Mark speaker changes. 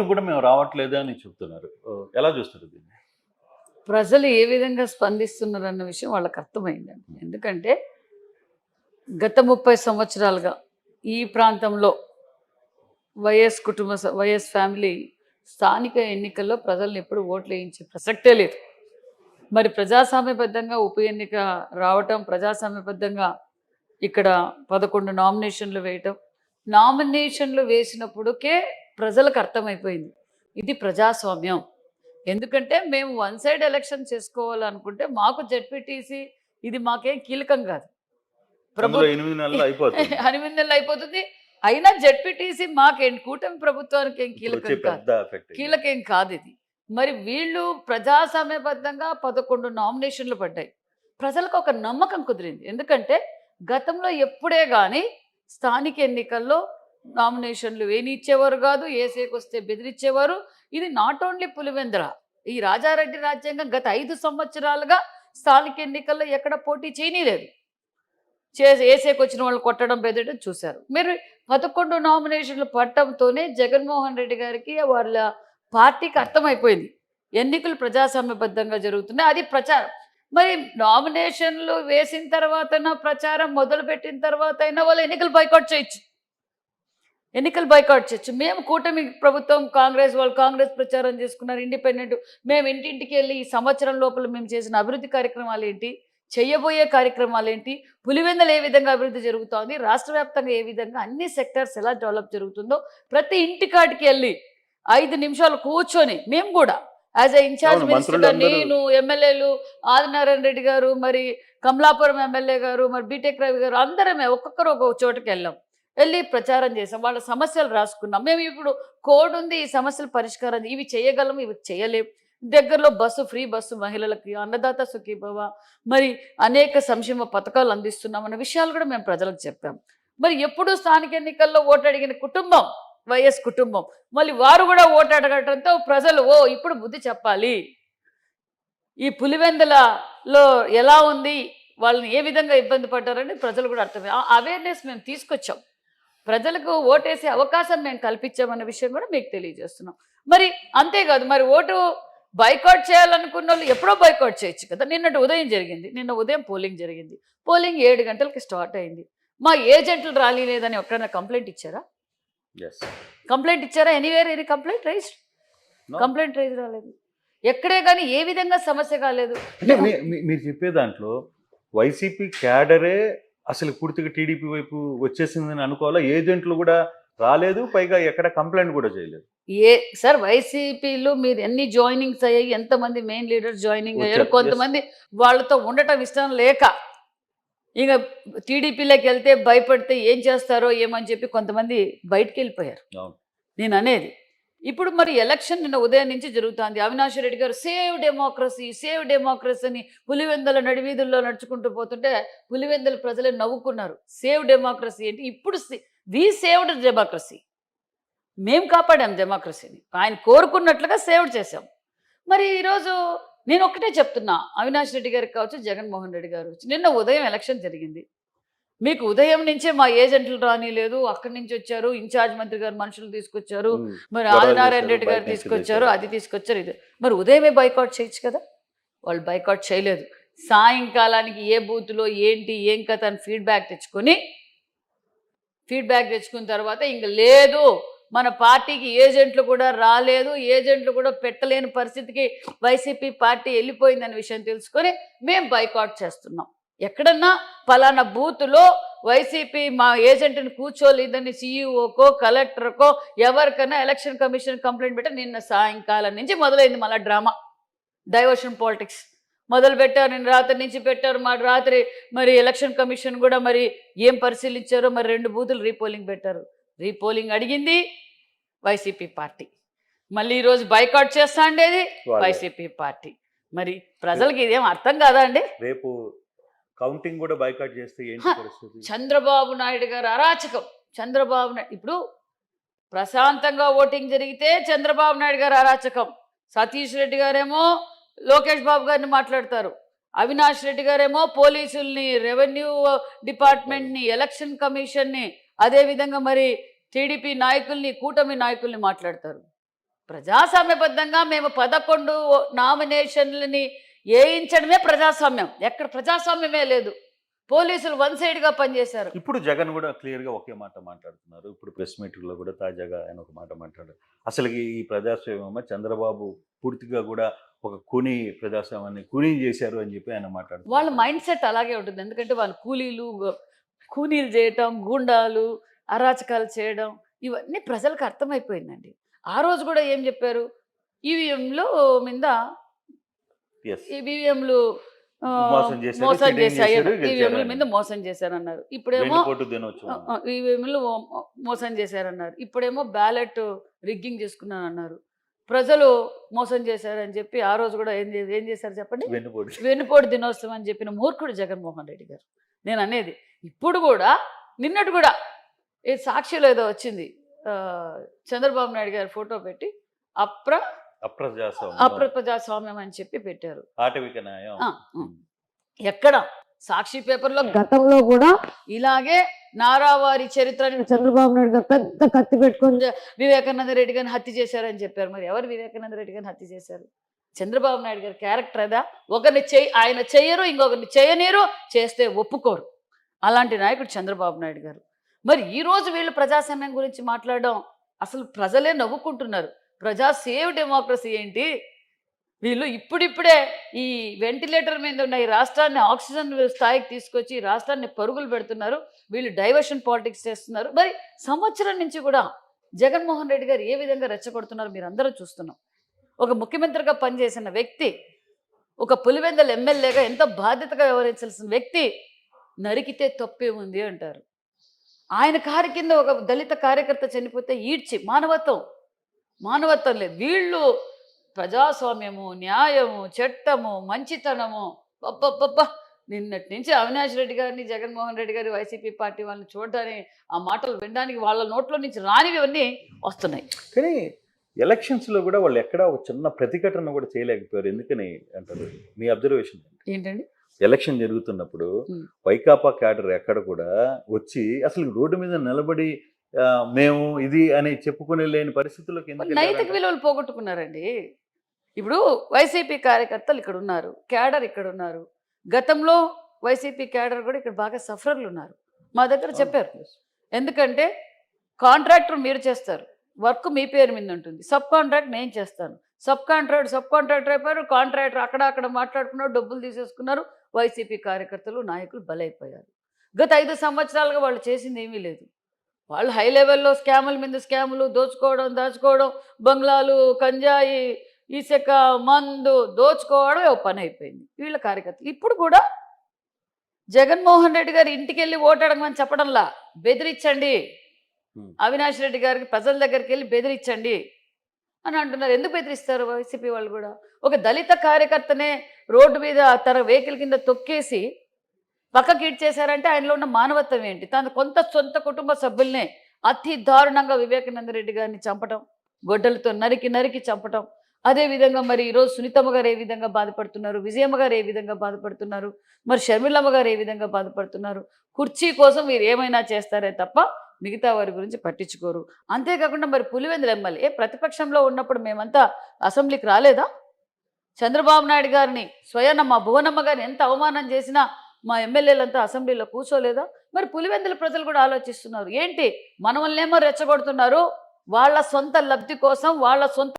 Speaker 1: కూడా మేము రావట్లేదు అని చెప్తున్నారు. ఎలా చూస్తారు దీన్ని?
Speaker 2: ప్రజలు ఏ విధంగా స్పందిస్తున్నారన్న విషయం వాళ్ళకి అర్థమైందండి. ఎందుకంటే గత 30 సంవత్సరాలుగా ఈ ప్రాంతంలో వైఎస్ ఫ్యామిలీ స్థానిక ఎన్నికల్లో ప్రజల్ని ఎప్పుడు ఓట్లు వేయించే ప్రసక్తే లేదు. మరి ప్రజాస్వామ్యబద్ధంగా ఉప ఎన్నిక రావటం, ప్రజాస్వామ్యబద్ధంగా ఇక్కడ 11 నామినేషన్లు వేయటం, నామినేషన్లు వేసినప్పుడుకే ప్రజలకు అర్థమైపోయింది ఇది ప్రజాస్వామ్యం. ఎందుకంటే మేము వన్ సైడ్ ఎలక్షన్ చేసుకోవాలనుకుంటే మాకు జెడ్పీటీసీ ఇది మాకేం కీలకం కాదు.
Speaker 1: అందులో 8 నెలలు అయిపోతుంది.
Speaker 2: 8 నెలలు అయిపోతుంది. అయినా జెడ్పీటీసీ మాకేం కూటమి ప్రభుత్వానికి ఏం కీలకం కాదు, కీలకేం కాదు ఇది. మరి వీళ్ళు ప్రజాస్వామ్యబద్ధంగా 11 నామినేషన్లు పడ్డాయి. ప్రజలకు ఒక నమ్మకం కుదిరింది. ఎందుకంటే గతంలో ఎప్పుడే కానీ స్థానిక ఎన్నికల్లో నామినేషన్లు వేనిచ్చేవారు కాదు, ఏసేకి వస్తే బెదిరించేవారు. ఇది నాట్ ఓన్లీ పులివెందుల, ఈ రాజారెడ్డి రాజ్యాంగం గత 5 సంవత్సరాలుగా స్థానిక ఎన్నికల్లో ఎక్కడ పోటీ చేయనీలేదు. ఏసేకి వచ్చిన వాళ్ళు కొట్టడం, బెదరడం చూశారు. మీరు 11 నామినేషన్లు పట్టడంతోనే జగన్మోహన్ రెడ్డి గారికి వాళ్ళ పార్టీకి అర్థమైపోయింది ఎన్నికలు ప్రజాస్వామ్యబద్ధంగా జరుగుతున్నాయి. అది ప్రచారం. మరి నామినేషన్లు వేసిన తర్వాతైనా, ప్రచారం మొదలుపెట్టిన తర్వాత అయినా వాళ్ళు ఎన్నికలు బైకాట్ చేయొచ్చు. మేము కూటమి ప్రభుత్వం, కాంగ్రెస్ వాళ్ళు కాంగ్రెస్ ప్రచారం చేసుకున్నారు, ఇండిపెండెంట్. మేము ఇంటింటికి వెళ్ళి ఈ సంవత్సరం లోపల మేము చేసిన అభివృద్ధి కార్యక్రమాలు ఏంటి, చేయబోయే కార్యక్రమాలు ఏంటి, పులివెందులు ఏ విధంగా అభివృద్ధి జరుగుతోంది, రాష్ట్ర వ్యాప్తంగా ఏ విధంగా అన్ని సెక్టర్స్ ఎలా డెవలప్ జరుగుతుందో ప్రతి ఇంటికాడికి వెళ్ళి 5 నిమిషాలు కూర్చొని మేము కూడా యాజ్ ఎ ఇన్ఛార్జ్ మినిస్టర్గా, నేను, ఎమ్మెల్యేలు ఆదినారాయణ రెడ్డి గారు, మరి కమలాపురం ఎమ్మెల్యే గారు, మరి బీటెక్ రవి గారు, అందరమే ఒక్కొక్కరు ఒక్కొక్క చోటుకి వెళ్ళి ప్రచారం చేసాం. వాళ్ళ సమస్యలు రాసుకున్నాం. మేము ఇప్పుడు కోడ్ ఉంది, ఈ సమస్యలు పరిష్కారం, ఇవి చేయగలం, ఇవి చేయలేం. దగ్గరలో ఫ్రీ బస్సు మహిళలకి, అన్నదాత సుఖీభవ, మరి అనేక సంక్షేమ పథకాలు అందిస్తున్నాం అన్న విషయాలు కూడా మేము ప్రజలకు చెప్పాం. మరి ఎప్పుడు స్థానిక ఎన్నికల్లో ఓటు అడిగిన కుటుంబం వైఎస్ కుటుంబం. మళ్ళీ వారు కూడా ఓటు అడగటంతో ప్రజలు ఇప్పుడు బుద్ధి చెప్పాలి, ఈ పులివెందులలో ఎలా ఉంది, వాళ్ళని ఏ విధంగా ఇబ్బంది పడ్డారని ప్రజలు కూడా అర్థమే. ఆ అవేర్నెస్ మేము తీసుకొచ్చాం. ప్రజలకు ఓటేసే అవకాశం మేము కల్పించామన్న విషయం కూడా మీకు తెలియజేస్తున్నాం. మరి అంతేకాదు, మరి ఓటు బైకాట్ చేయాలనుకున్న వాళ్ళు ఎప్పుడో బైకాట్ చేయొచ్చు కదా. నిన్న ఉదయం పోలింగ్ జరిగింది. పోలింగ్ 7 గంటలకి స్టార్ట్ అయింది. మా ఏజెంట్లు రాలేదని ఎక్కడైనా కంప్లైంట్ ఇచ్చారా? ఎనీవేర్ ఎనీ కంప్లైంట్ రైజ్ రాలేదు. ఎక్కడే కానీ ఏ విధంగా సమస్య కాలేదు.
Speaker 1: మీరు చెప్పే దాంట్లో వైసీపీ క్యాడరే అసలు పూర్తిగా టీడీపీ వైపు వచ్చేసిందని అనుకోవాలా? ఏజెంట్లు కూడా రాలేదు, పైగా ఎక్కడ కంప్లైంట్ కూడా చేయలేదు.
Speaker 2: సార్ వైసీపీలో మీరు ఎన్ని జాయినింగ్స్ అయ్యాయి, ఎంతమంది మెయిన్ లీడర్స్ జాయినింగ్ అయ్యారు. కొంతమంది వాళ్ళతో ఉండటం ఇష్టం లేక ఇక టీడీపీలోకి వెళ్తే భయపడితే ఏం చేస్తారో ఏమని చెప్పి కొంతమంది బయటికి వెళ్ళిపోయారు. నేను అనేది ఇప్పుడు మరి ఎలక్షన్ నిన్న ఉదయం నుంచి జరుగుతుంది. అవినాష్ రెడ్డి గారు సేవ్ డెమోక్రసీ అని పులివెందుల నడివీధుల్లో నడుచుకుంటూ పోతుంటే పులివెందుల ప్రజలే నవ్వుకున్నారు. సేవ్ డెమోక్రసీ ఏంటి? ఇప్పుడు వి సేవ్డ్ డెమోక్రసీ, మేము కాపాడాం డెమోక్రసీని, ఆయన కోరుకున్నట్లుగా సేవ్డ్ చేశాం. మరి ఈరోజు నేను ఒక్కటే చెప్తున్నా, అవినాష్ రెడ్డి గారికి కావచ్చు, జగన్మోహన్ రెడ్డి గారు నిన్న ఉదయం ఎలక్షన్ జరిగింది. మీకు ఉదయం నుంచే మా ఏజెంట్లు రానిలేదు, అక్కడి నుంచి వచ్చారు, ఇన్ఛార్జ్ మంత్రి గారు మనుషులు తీసుకొచ్చారు, మరి ఆదినారాయణ రెడ్డి గారు తీసుకొచ్చారు, అది తీసుకొచ్చారు, ఇది. మరి ఉదయమే బైకాట్ చేయొచ్చు కదా. వాళ్ళు బైకాట్ చేయలేదు. సాయంకాలానికి ఏ బూత్లో ఏంటి ఏం కథ అని ఫీడ్బ్యాక్ తెచ్చుకున్న తర్వాత ఇంక లేదు, మన పార్టీకి ఏజెంట్లు కూడా రాలేదు, ఏజెంట్లు కూడా పెట్టలేని పరిస్థితికి వైసీపీ పార్టీ వెళ్ళిపోయిందనే విషయం తెలుసుకొని మేము బైకాట్ చేస్తున్నాం. ఎక్కడన్నా పలానా బూత్లో వైసీపీ మా ఏజెంట్ని కూర్చోలేదని సీఈఓకో కలెక్టర్కో ఎవరికైనా ఎలక్షన్ కమిషన్ కంప్లైంట్ పెట్టి నిన్న సాయంకాలం నుంచి మొదలైంది మళ్ళీ డ్రామా, డైవర్షన్ పాలిటిక్స్ మొదలుపెట్టారు. నిన్న రాత్రి నుంచి పెట్టారు. మా రాత్రి మరి ఎలక్షన్ కమిషన్ కూడా మరి ఏం పరిశీలించారో, మరి 2 బూతులు రీపోలింగ్ పెట్టారు. రీపోలింగ్ అడిగింది వైసీపీ పార్టీ, మళ్ళీ ఈరోజు బైకాట్ చేస్తా ఉండేది వైసీపీ పార్టీ. మరి ప్రజలకి ఇదేం అర్థం కాదా అండి?
Speaker 1: రేపు కౌంటింగ్ కూడా బైకాట్ చేస్తే ఏంటి పరిస్థితి?
Speaker 2: చంద్రబాబు నాయుడు గారు అరాచకం. ఇప్పుడు ప్రశాంతంగా ఓటింగ్ జరిగితే చంద్రబాబు నాయుడు గారు అరాచకం, సతీష్ రెడ్డి గారేమో లోకేష్ బాబు గారిని మాట్లాడతారు, అవినాష్ రెడ్డి గారేమో పోలీసుల్ని, రెవెన్యూ డిపార్ట్మెంట్ని, ఎలక్షన్ కమిషన్ని, అదేవిధంగా మరి టీడీపీ నాయకుల్ని, కూటమి నాయకుల్ని మాట్లాడతారు. ప్రజాస్వామ్యబద్ధంగా మేము 11 నామినేషన్లని వేయించడమే ప్రజాస్వామ్యం. ఎక్కడ ప్రజాస్వామ్యమే లేదు. పోలీసులు వన్ సైడ్గా పనిచేశారు.
Speaker 1: ఇప్పుడు జగన్ కూడా క్లియర్గా ఒకే మాట మాట్లాడుతున్నారు. ఇప్పుడు ప్రెస్ మీట్లో కూడా తాజాగా ఆయన ఒక మాట మాట్లాడారు. అసలు ఈ ప్రజాస్వామ్యమా చంద్రబాబు పూర్తిగా కూడా ఒక కూనీ ప్రజాస్వామ్యాన్ని కూనీ చేశారు అని చెప్పి ఆయన మాట్లాడుతున్నారు.
Speaker 2: వాళ్ళ మైండ్ సెట్ అలాగే ఉంటుంది. ఎందుకంటే వాళ్ళు కూలీలు చేయటం, గూండాలు, అరాచకాలు చేయడం ఇవన్నీ ప్రజలకు అర్థమైపోయిందండి. ఆ రోజు కూడా ఏం చెప్పారు? ఈవీఎంలు మీద
Speaker 1: Yes.
Speaker 2: ఈవీఎంలు
Speaker 1: మోసం చేశారు,
Speaker 2: మోసం
Speaker 1: cheating
Speaker 2: చేశారు,
Speaker 1: చేశారు,
Speaker 2: ఈవీఎంల
Speaker 1: గెలిచారు
Speaker 2: మీద మోసం చేశారన్నారు. ఇప్పుడేమో
Speaker 1: వెన్నుపోటు దినోత్సవం.
Speaker 2: ఈవీఎంలు మోసం చేశారన్నారు. ఇప్పుడేమో బ్యాలెట్ రిగ్గింగ్ చేసుకున్నానన్నారు. ప్రజలు మోసం చేశారని చెప్పి ఆ రోజు కూడా ఏం చేశారు చెప్పండి? వెన్నుపోటు దినోత్సవం అని చెప్పిన మూర్ఖుడు జగన్మోహన్ రెడ్డి గారు. నేను అనేది ఇప్పుడు కూడా నిన్నటి కూడా ఏ సాక్షిలో ఏదో వచ్చింది, చంద్రబాబు నాయుడు గారి ఫోటో పెట్టి అప్రజాస్వామ్యం అని చెప్పి పెట్టారు.
Speaker 1: ఆటవిక న్యాయం.
Speaker 2: ఎక్కడ సాక్షి పేపర్లో గతంలో కూడా ఇలాగే నారావారి చరిత్రని చంద్రబాబు నాయుడు గారు పెద్ద కత్తి పెట్టుకొని వివేకానంద రెడ్డి గారిని హత్య చేశారని చెప్పారు. మరి ఎవరు వివేకానంద రెడ్డి గారిని హత్య చేశారు? చంద్రబాబు నాయుడు గారి క్యారెక్టర్ అదా? ఒకరిని ఆయన చెయ్యరు, ఇంకొకరిని చేయనీరు, చేస్తే ఒప్పుకోరు. అలాంటి నాయకుడు చంద్రబాబు నాయుడు గారు. మరి ఈ రోజు వీళ్ళు ప్రజాస్వామ్యం గురించి మాట్లాడడం అసలు ప్రజలే నవ్వుకుంటున్నారు. ప్రజా సేవ్ డెమోక్రసీ ఏంటి? వీళ్ళు ఇప్పుడిప్పుడే ఈ వెంటిలేటర్ మీద ఉన్న ఈ రాష్ట్రాన్ని ఆక్సిజన్ స్థాయికి తీసుకొచ్చి ఈ రాష్ట్రాన్ని పరుగులు పెడుతున్నారు. వీళ్ళు డైవర్షన్ పాలిటిక్స్ చేస్తున్నారు. మరి సంవత్సరం నుంచి కూడా జగన్మోహన్ రెడ్డి గారు ఏ విధంగా రెచ్చగొడుతున్నారు మీరు అందరూ చూస్తున్నాం. ఒక ముఖ్యమంత్రిగా పనిచేసిన వ్యక్తి, ఒక పులివెందల ఎమ్మెల్యేగా ఎంతో బాధ్యతగా వ్యవహరించాల్సిన వ్యక్తి నరికితే తప్పే ఉంది అంటారు. ఆయన కారు కింద ఒక దళిత కార్యకర్త చనిపోతే ఈడ్చి మానవత్వం లేదు. వీళ్ళు ప్రజాస్వామ్యము, న్యాయము, చట్టము, మంచితనము, అబ్బబ్బబ్బా! నిన్నటి నుంచి అవినాష్ రెడ్డి గారిని, జగన్మోహన్ రెడ్డి గారి వైసీపీ పార్టీ వాళ్ళని చూడడానికి, ఆ మాటలు వినడానికి వాళ్ళ నోట్లో నుంచి రానివన్నీ వస్తున్నాయి.
Speaker 1: కానీ ఎలక్షన్స్లో కూడా వాళ్ళు ఎక్కడ ఒక చిన్న ప్రతిఘటన కూడా చేయలేకపోయారు. ఎందుకని అంటారు? మీ అబ్జర్వేషన్
Speaker 2: ఏంటండి?
Speaker 1: ఎలక్షన్ జరుగుతున్నప్పుడు వైకాపా క్యాడర్ ఎక్కడ కూడా వచ్చి అసలు రోడ్డు మీద నిలబడి మేము ఇది అని చెప్పుకునే లేని పరిస్థితుల్లోకి
Speaker 2: నైతిక విలువలు పోగొట్టుకున్నారండి. ఇప్పుడు వైసీపీ కార్యకర్తలు ఇక్కడ ఉన్నారు, క్యాడర్ ఇక్కడ ఉన్నారు. గతంలో వైసీపీ క్యాడర్ కూడా ఇక్కడ బాగా సఫరర్లు ఉన్నారు. మా దగ్గర చెప్పారు. ఎందుకంటే కాంట్రాక్టర్ మీరు చేస్తారు, వర్క్ మీ పేరు మీద ఉంటుంది, సబ్ కాంట్రాక్ట్ నేను చేస్తాను. సబ్ కాంట్రాక్టర్ అయిపోయారు, కాంట్రాక్టర్ అక్కడ మాట్లాడుకున్నారు, డబ్బులు తీసేసుకున్నారు. వైసీపీ కార్యకర్తలు, నాయకులు బలైపోయారు. గత 5 సంవత్సరాలుగా వాళ్ళు చేసింది ఏమీ లేదు. వాళ్ళు హై లెవెల్లో స్కాముల మీద స్కాములు, దాచుకోవడం, బంగ్లాలు, కంజాయి, ఇసుక, మందు దోచుకోవడం ఒక పని అయిపోయింది వీళ్ళ కార్యకర్తలు. ఇప్పుడు కూడా జగన్మోహన్ రెడ్డి గారు ఇంటికి వెళ్ళి ఓటు అడగమని చెప్పడంలా, బెదిరించండి, అవినాష్ రెడ్డి గారికి ప్రజల దగ్గరికి వెళ్ళి బెదిరించండి అని అంటున్నారు. ఎందుకు బెదిరిస్తారు వైసీపీ వాళ్ళు కూడా? ఒక దళిత కార్యకర్తనే రోడ్డు మీద తన వెహికల్ కింద తొక్కేసి పక్కకి ఇడ్చేశారంటే ఆయనలో ఉన్న మానవత్వం ఏంటి? తన సొంత కుటుంబ సభ్యుల్నే అతి దారుణంగా వివేకానంద రెడ్డి గారిని చంపటం, గొడ్డలతో నరికి చంపటం. అదేవిధంగా మరి ఈరోజు సునీతమ్మ గారు ఏ విధంగా బాధపడుతున్నారు, విజయమ్మ గారు ఏ విధంగా బాధపడుతున్నారు, మరి షర్మిలమ్మ గారు ఏ విధంగా బాధపడుతున్నారు. కుర్చీ కోసం మీరు ఏమైనా చేస్తారే తప్ప మిగతా వారి గురించి పట్టించుకోరు. అంతేకాకుండా మరి పులివెందుల ఎమ్మెల్యే ప్రతిపక్షంలో ఉన్నప్పుడు మేమంతా అసెంబ్లీకి రాలేదా? చంద్రబాబు నాయుడు గారిని, స్వయాన మా భువనమ్మ గారిని ఎంత అవమానం చేసినా మా ఎమ్మెల్యేలంతా అసెంబ్లీలో కూర్చోలేదా? మరి పులివెందుల ప్రజలు కూడా ఆలోచిస్తున్నారు. ఏంటి మనల్నేమో రెచ్చగొడుతున్నారు, వాళ్ళ సొంత లబ్ధి కోసం, వాళ్ళ సొంత